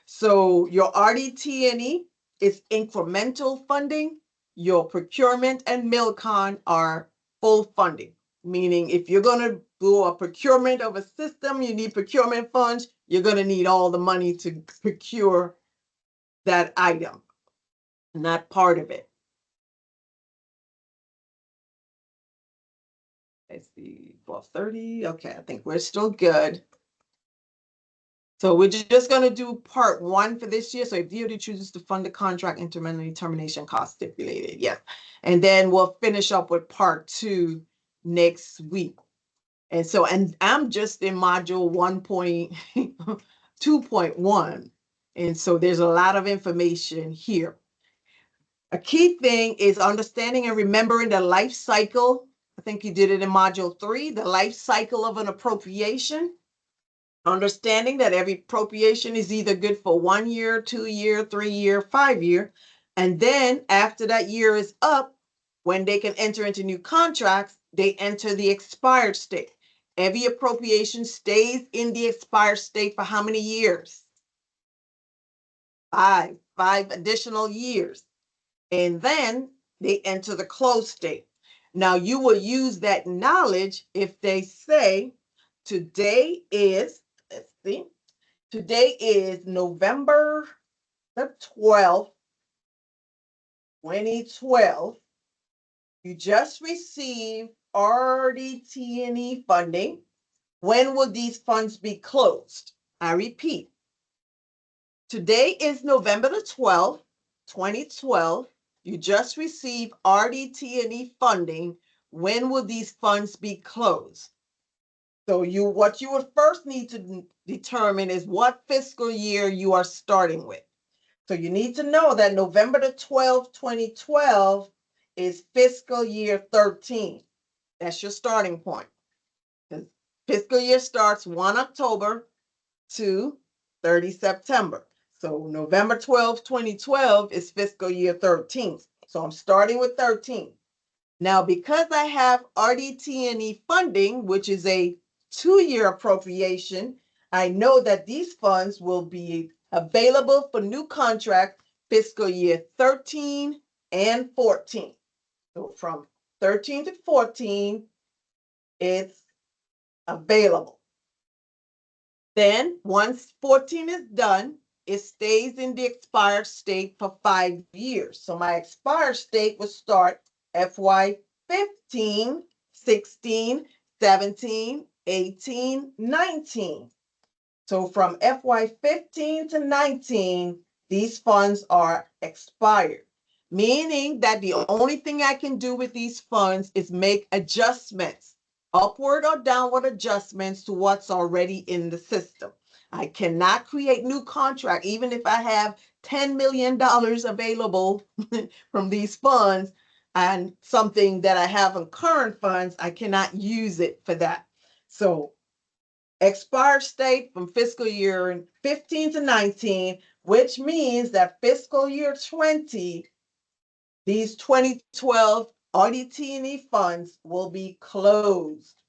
So your RDT&E is incremental funding. Your procurement and MILCON are full funding, meaning if you're going to do a procurement of a system, you need procurement funds, you're going to need all the money to procure that item, not part of it. Let's see, 12:30. Okay, I think we're still good. So we're just going to do part one for this year. So if DoD chooses to fund the contract intermittent termination cost stipulated, yes. And then we'll finish up with part two next week. And so, and I'm just in module 1.2.1. And so there's a lot of information here. A key thing is understanding and remembering the life cycle. I think you did it in module 3, the life cycle of an appropriation. Understanding that every appropriation is either good for 1 year, 2 year, 3 year, 5 year. And then after that year is up, when they can enter into new contracts, they enter the expired state. Every appropriation stays in the expired state for how many years? Five additional years. And then they enter the closed state. Now you will use that knowledge if they say today is, let's see, today is November the 12th, 2012. You just received RDT&E funding. When will these funds be closed? I repeat, today is November the 12th, 2012. You just received RDT&E funding. When will these funds be closed? So what you would first need to determine is what fiscal year you are starting with. So you need to know that November the 12th, 2012 is fiscal year 13. That's your starting point. The fiscal year starts 1 October to 30 September. So November 12th, 2012 is fiscal year 13. So I'm starting with 13. Now, because I have RDT&E funding, which is a 2-year appropriation, I know that these funds will be available for new contract fiscal year 13 and 14. So from 13 to 14, it's available. Then once 14 is done, it stays in the expired state for 5 years. So my expired state will start FY 15, 16, 17, 18, 19. So from FY 15 to 19, these funds are expired, meaning that the only thing I can do with these funds is make adjustments, upward or downward adjustments to what's already in the system. I cannot create new contract, even if I have $10 million available from these funds and something that I have in current funds, I cannot use it for that. So expired state from fiscal year 15 to 19, which means that fiscal year 20, these 2012 RDT&E funds will be closed.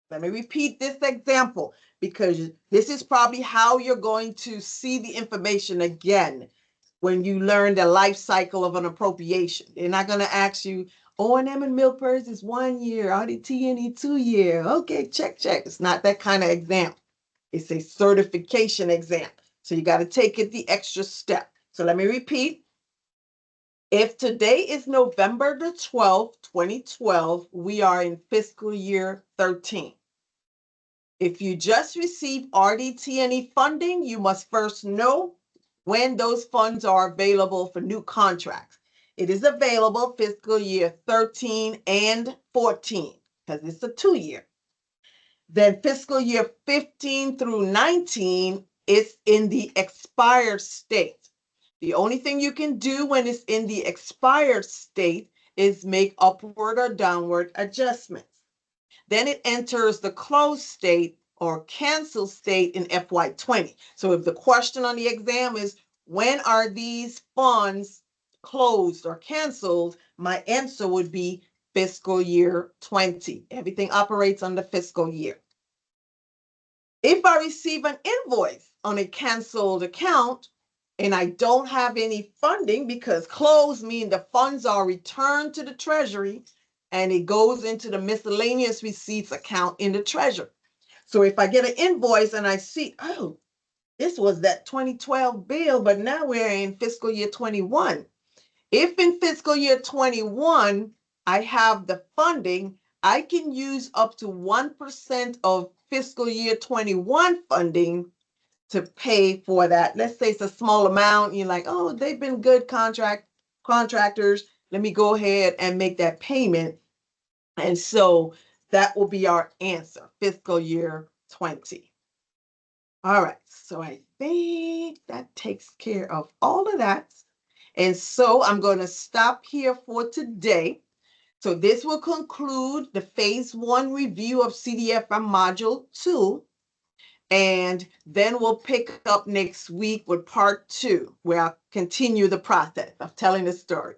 Let me repeat this example because this is probably how you're going to see the information again when you learn the life cycle of an appropriation. They're not going to ask you, O&M and Milpers is 1 year, RDT&E 2 year. Okay, check. It's not that kind of exam. It's a certification exam. So you got to take it the extra step. So let me repeat. If today is November the 12th, 2012, we are in fiscal year 13. If you just received RDT&E funding, you must first know when those funds are available for new contracts. It is available fiscal year 13 and 14 because it's a 2-year. Then fiscal year 15 through 19 is in the expired state. The only thing you can do when it's in the expired state is make upward or downward adjustments. Then it enters the closed state or cancel state in FY 20. So if the question on the exam is, when are these funds closed or canceled? My answer would be fiscal year 20. Everything operates on the fiscal year. If I receive an invoice on a canceled account and I don't have any funding, because closed means the funds are returned to the treasury and it goes into the miscellaneous receipts account in the treasury. So if I get an invoice and I see, oh, this was that 2012 bill, but now we're in fiscal year 21. If in fiscal year 21, I have the funding, I can use up to 1% of fiscal year 21 funding to pay for that. Let's say it's a small amount. You're like, oh, they've been good contractors. Let me go ahead and make that payment. And so that will be our answer, fiscal year 20. All right, so I think that takes care of all of that. And so I'm going to stop here for today. So this will conclude the phase 1 review of CDFM module 2. And then we'll pick up next week with part 2, where I'll continue the process of telling the story.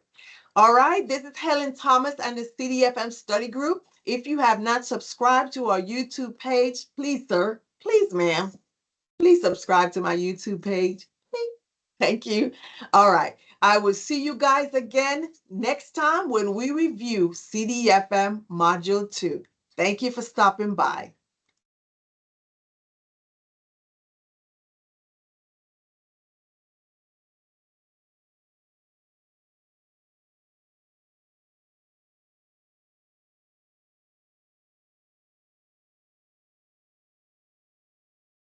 All right, this is Helen Thomas and the CDFM Study Group. If you have not subscribed to our YouTube page, please, sir, please, ma'am, please subscribe to my YouTube page. Thank you. All right. I will see you guys again next time when we review CDFM Module 2. Thank you for stopping by.